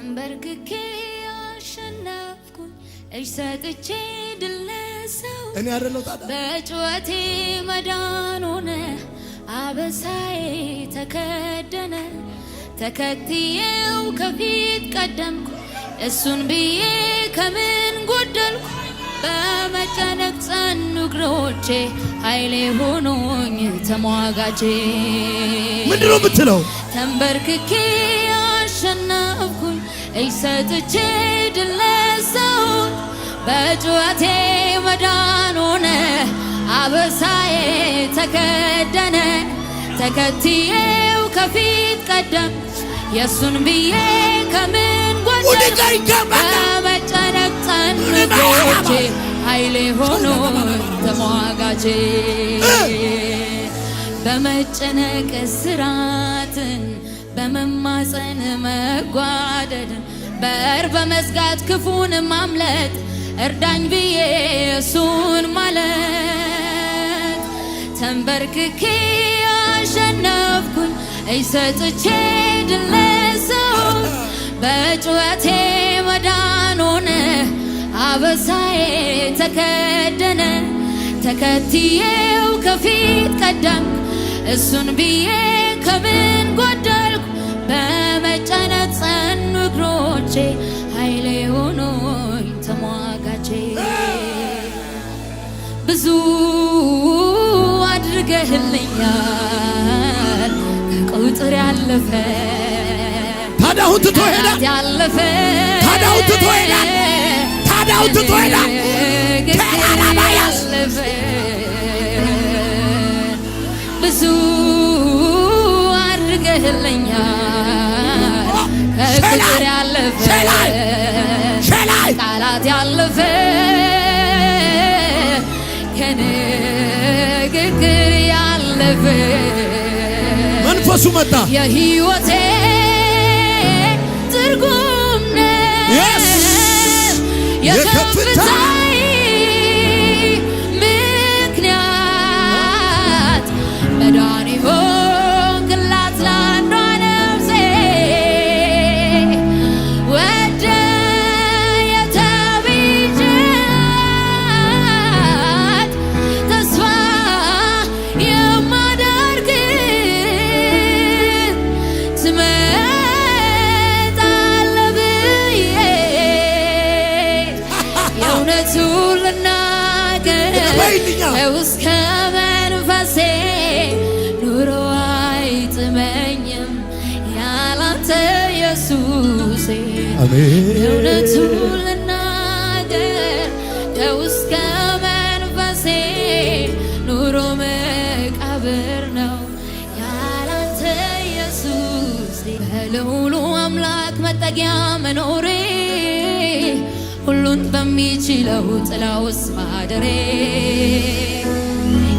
ተንበርክኬ አሸነፍኩኝ እጅ ሰጥቼ ድል ነሳው እኔ አይደለሁ ታዲያ በጩኸቴ መዳን ሆነ አበሳዬ ተከደነ ተከትዬው ከፊት ቀደምኩ እሱን ብዬ ከምን ጎደልኩ በመጨነቅ ጸኑ እግሮቼ ኃይሌ ሆኖኝ ተሟጋቼ ምንድነው የምትለው? ተንበርክኬ አሸነፍኩኝ እጅ ሰጥቼ ድል ነሳሁኝ በጩኸቴ መዳን ሆነ አበሳዬ ተከደነ ተከትዬው ከፊት ቀደም የሱን ብዬ ከምን ጎደልኩ በመጨነቅ ጸኑ እግሮቼ ኃይሌ ሆኖኝ ተሟጋቼ በመጨነቅ እስራትን በመማፀን መጓደድን በር በመዝጋት ክፉን ማምለጥ እርዳኝ ብዬ እሱን ማለት ተንበርክኬ አሸነፍኩኝ እጅ ሰጥቼ ድል ነሳሁኝ በጩኸቴ መዳን ሆነ አበሳዬ ተከደነ ተከትዬው ከፊት ቀደምኩ እሱን ብዬ ከምን ጎደልኩ በመጨነቅ ጸኑ እግሮቼ ኃይሌ ሆኖኝ ተሟጋቼ ብዙ አድርገህልኛል ከቁጥር ያለፈ ታዲያው ትቶ ሄዳል ያለፈ ታዲያው ትቶ ሄዳል ታዲያው ትቶ ሄዳል ያለፈ ብዙ አድርገህልኛል ከቁጥር ያለፈ ቃላት ያለፈ ከንግግር ያለፈ መንፈሱ መጣ የሕይወቴ ትርጉም ነህ የከፍታዬ ምክንያት መዳን ሆንክላት ለአንዷ ነፍሴ ወደ የተቤዠሃት ተስፋ የማደርግ ትመጣለህ ብዬ የእውነቱን ልናገር እስከ መንፈሴ ኑሮ አይጥመኝም ያላንተ ኢየሱሴ የእውነቱን ልናገር እስከ መንፈሴ ኑሮ መቃብር ነው ያላንተ ኢየሱሴ በልዑሉ አምላክ መጠጊያ መኖሬ ሁሉን በሚችለው ጥላ ውስጥ ማደሬ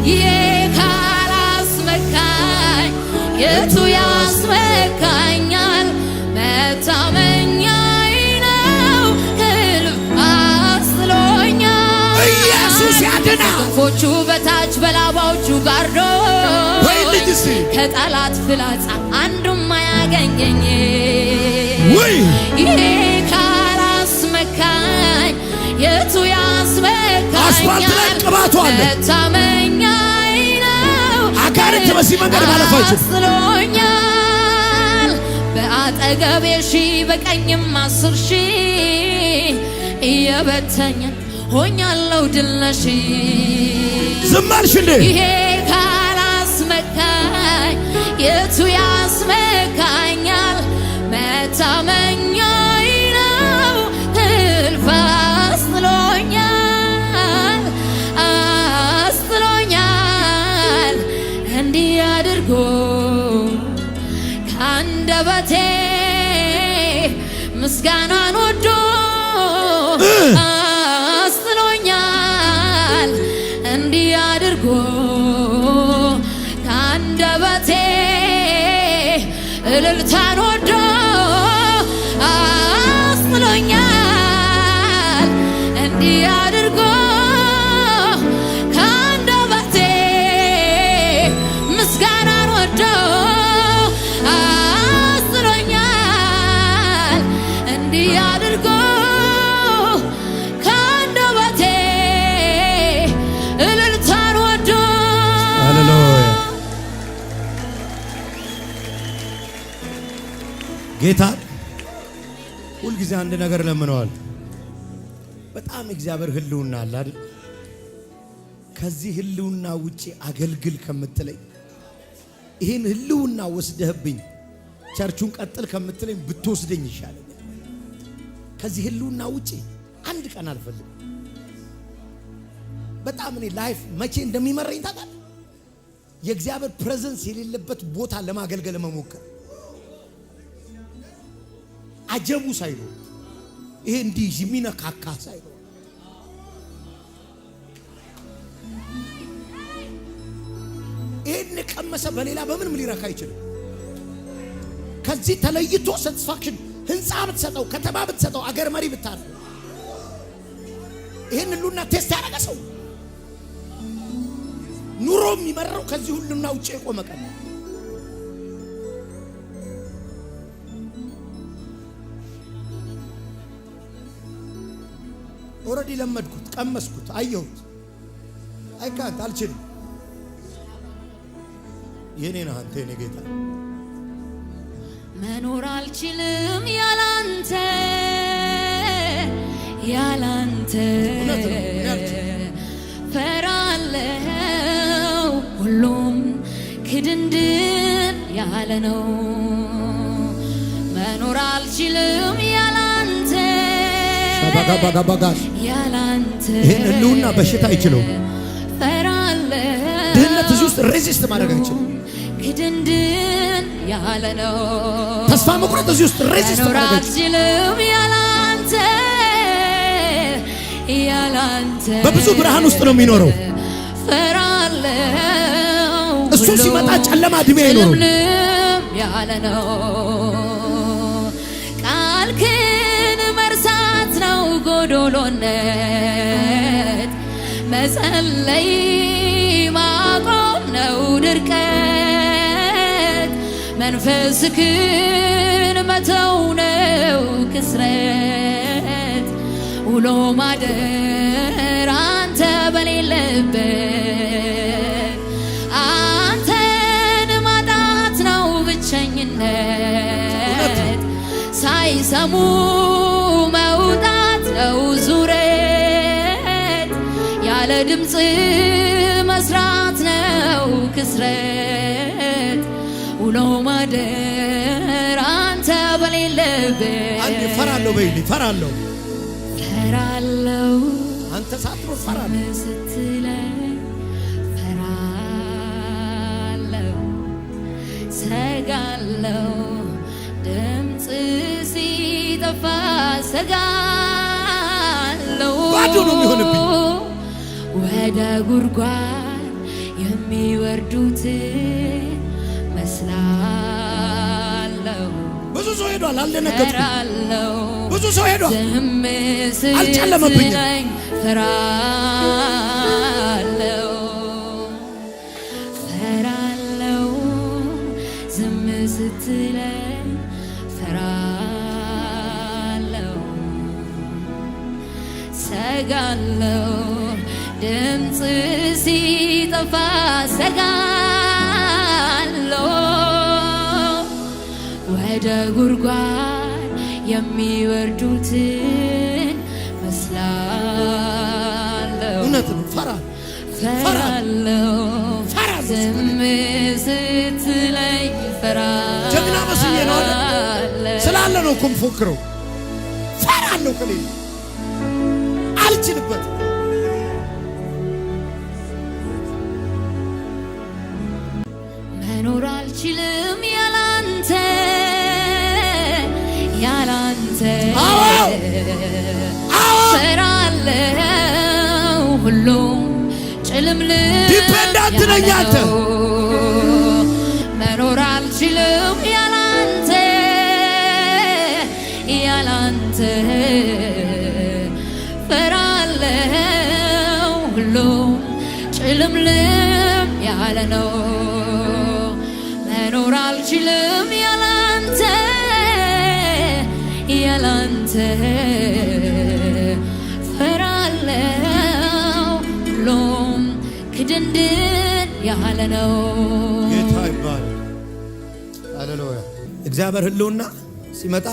ይሄ ካላስመካኝ የቱ ያስመካኛል? መታመኛዬ ነው ከልብ አስጥሎኛል ኢየሱስ ያድናል ክንፎቹ በታች በላባዎቹ ጋርዶ ከጠላት ፍላጻ አንዱም አያገኘኝ ይሄ ካላስመካኝ የቱ ያስመካኛል? መታመኛዬ ነው አጋንንት በዚህ መንገድ ማለፋችሁ አስጥሎኛል በአጠገቤ ሺህ በቀኝም 10,000 እየበተኘን ሆኛለሁ ድል ነሺ ዝም አልሽ እንዴ? ይሄ ካላስመካኝ የቱ ያስመካኛል? መታመኛዬ ነው እልፍ አስጥሎኛል እንዲህ አድርጎ ከአንደበቴ ምስጋናን ወዶ አስጥሎኛል እንዲህ አድርጎ ከአንደበቴ እልልታን ወዶ አስጥሎኛል እንዲህ አድርጎ ከአንደበቴ ምስጋናን ወዶ አስጥሎኛል እንዲህ አድርጎ ከአንደበቴ እልልታን ወዶ ሃሌሉያ ጌታ ሁልጊዜ አንድ ነገር ለምነዋል። በጣም እግዚአብሔር ህልውና አለ አይደል? ከዚህ ህልውና ውጪ አገልግል ከምትለኝ ይሄን ህልውና ወስደህብኝ ቸርቹን ቀጥል ከምትለኝ ብትወስደኝ ይሻለኛል። ከዚህ ህልውና ውጪ አንድ ቀን አልፈልግም። በጣም እኔ ላይፍ መቼ እንደሚመረኝ ታውቃለህ? የእግዚአብሔር ፕሬዘንስ የሌለበት ቦታ ለማገልገል መሞከር አጀቡ ሳይሆን ይሄ እንዲህ የሚነካካ ሳይሆን ይሄን ቀመሰ በሌላ በምንም ሊረካ አይችልም። ከዚህ ተለይቶ ሳቲስፋክሽን ህንፃ ብትሰጠው፣ ከተማ ብትሰጠው፣ አገር መሪ ብታረግ ይሄን ሁሉና ቴስት ያደረገ ሰው ኑሮ የሚመራው ከዚህ ሁሉና ውጪ የቆመ ቀን ኦሬዲ ለመድኩት፣ ቀመስኩት፣ አየሁት። አይካንት አልችልም። የኔ ነህ አንተ የኔ ጌታ። መኖር አልችልም ያላንተ ያላንተ ፈራለው ሁሉም ክድንድን ያለ ነው። መኖር አልችልም ያላንተ ያላንተ ይሄን ህልውና በሽታ አይችለው። ፈራለው ድህነት እዚህ ውስጥ ሬዚስት ማድረግ አይችልም። ክድንድን ያለ ነው። ተስፋ መቁረጥ እዚህ ውስጥ ሬዚስት ማድረግ አይችልም ያላንተ ያላንተ በብዙ ብርሃን ውስጥ ነው የሚኖረው። ፈራለው እሱ ሲመጣ ጨለማ እድሜ አይኖርም ያለ ነው። ቃልክን መርሳት ነው ጎዶሎነት፣ መጸለይ ማቆም ነው ድርቀት፣ መንፈስክን መተው ነው ክስረት፣ ውሎ ማደር አንተ በሌለበት፣ አንተን ማጣት ነው ብቸኝነት፣ ሳይሰሙ መውጣት ነው ዙረት፣ ያለ ድምፅ መስራት ነው ክስረት፣ ውሎ ማደር አንተ በሌለበት። አንዴ ፈራለሁ በይልኝ፣ ፈራለሁ ፈራለሁ አንተ ሳትኖር ፈራለሁ ስትለኝ ፈራለሁ፣ ሰጋለሁ ድምፅ ሲጠፋ ሰጋለሁ፣ ባዶ ነው የሚሆንብኝ። ወደ ጉድጓድ የሚወርዱትን መስላለሁ። ብዙ ሰው ሄዷል፣ አልደነገጥኩም። ብዙ ሰው ሄዷል፣ አልጨለመብኝም። ፈራለሁ ፈራለሁ ዝም ስትለኝ ፈራለሁ፣ ሰጋለሁ ድምፅ ሲጠፋ ሰጋለሁ፣ ወደ ጉድጓድ የሚወርዱትን መስላለሁ። እውነት ነው። ፈራለሁ ዝም ስትለኝ ፈራለሁ። ጀግና መስዬ ነው ስላለ ነው እኮ የምፎክረው። ፈራለሁ ከሌለ አልችልበትም። መኖር አልችልም ያላንተ ያላንተ ፈራለው ሁሉም ጭልምልም ዲፔንዳንት ነኝ አንተ። መኖር አልችልም ያላንተ ያላንተ ፈራለው ሁሉም ጭልምልም ያለ ነው። መኖር አልችልም ያላንተ ያላንተ ፈራለው ሁሉም ክድንድን ያለ ነው። ጌታ ይባል። ሃሌሉያ። እግዚአብሔር ህልውና ሲመጣ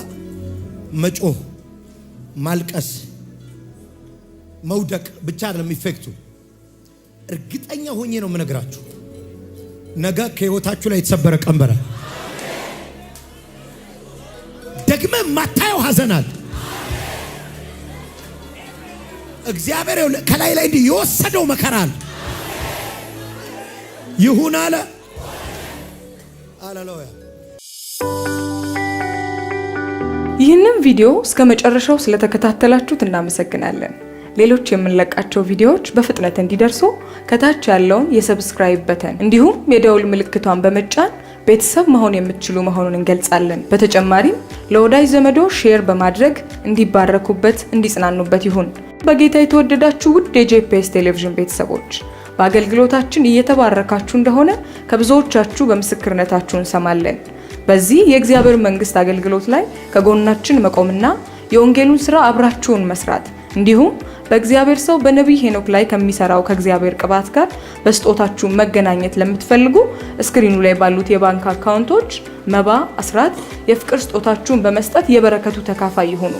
መጮህ፣ ማልቀስ፣ መውደቅ ብቻ አይደለም ኢፌክቱ። እርግጠኛ ሆኜ ነው የምነግራችሁ፣ ነገ ከህይወታችሁ ላይ የተሰበረ ቀንበረ ደግመ ማታየው ሐዘናል እግዚአብሔር ከላይ ላይ እንዲህ የወሰደው መከራል ይሁን አለ። ሃሌሉያ። ይህንን ቪዲዮ እስከ መጨረሻው ስለተከታተላችሁት እናመሰግናለን። ሌሎች የምንለቃቸው ቪዲዮዎች በፍጥነት እንዲደርሱ ከታች ያለውን የሰብስክራይብ በተን እንዲሁም የደውል ምልክቷን በመጫን ቤተሰብ መሆን የምትችሉ መሆኑን እንገልጻለን። በተጨማሪም ለወዳጅ ዘመዶ ሼር በማድረግ እንዲባረኩበት፣ እንዲጽናኑበት ይሁን። በጌታ የተወደዳችሁ ውድ የጄፒኤስ ቴሌቪዥን ቤተሰቦች በአገልግሎታችን እየተባረካችሁ እንደሆነ ከብዙዎቻችሁ በምስክርነታችሁ እንሰማለን። በዚህ የእግዚአብሔር መንግስት አገልግሎት ላይ ከጎናችን መቆምና የወንጌሉን ስራ አብራችሁን መስራት እንዲሁም በእግዚአብሔር ሰው በነቢይ ሄኖክ ላይ ከሚሰራው ከእግዚአብሔር ቅባት ጋር በስጦታችሁ መገናኘት ለምትፈልጉ ስክሪኑ ላይ ባሉት የባንክ አካውንቶች መባ፣ አስራት፣ የፍቅር ስጦታችሁን በመስጠት የበረከቱ ተካፋይ ይሁኑ።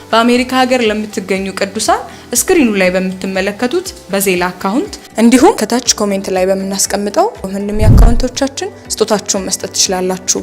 በአሜሪካ ሀገር ለምትገኙ ቅዱሳን ስክሪኑ ላይ በምትመለከቱት በዜላ አካውንት እንዲሁም ከታች ኮሜንት ላይ በመናስቀምጠው ምንም የአካውንቶቻችን ስጦታችሁን መስጠት ትችላላችሁ።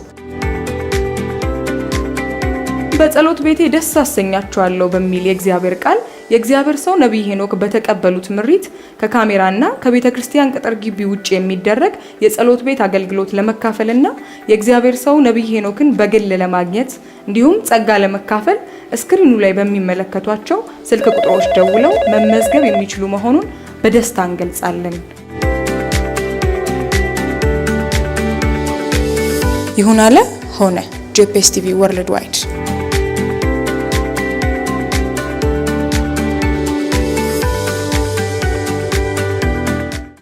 በጸሎት ቤቴ ደስ አሰኛችኋለሁ በሚል የእግዚአብሔር ቃል የእግዚአብሔር ሰው ነቢይ ሄኖክ በተቀበሉት ምሪት ከካሜራና ከቤተክርስቲያን ቅጥር ግቢ ውጪ የሚደረግ የጸሎት ቤት አገልግሎት ለመካፈልና የእግዚአብሔር ሰው ነቢይ ሄኖክን በግል ለማግኘት እንዲሁም ጸጋ ለመካፈል ስክሪኑ ላይ በሚመለከቷቸው ስልክ ቁጥሮች ደውለው መመዝገብ የሚችሉ መሆኑን በደስታ እንገልጻለን። ይሁን አለ ሆነ። ጄፒኤስ ቲቪ ወርልድ ዋይድ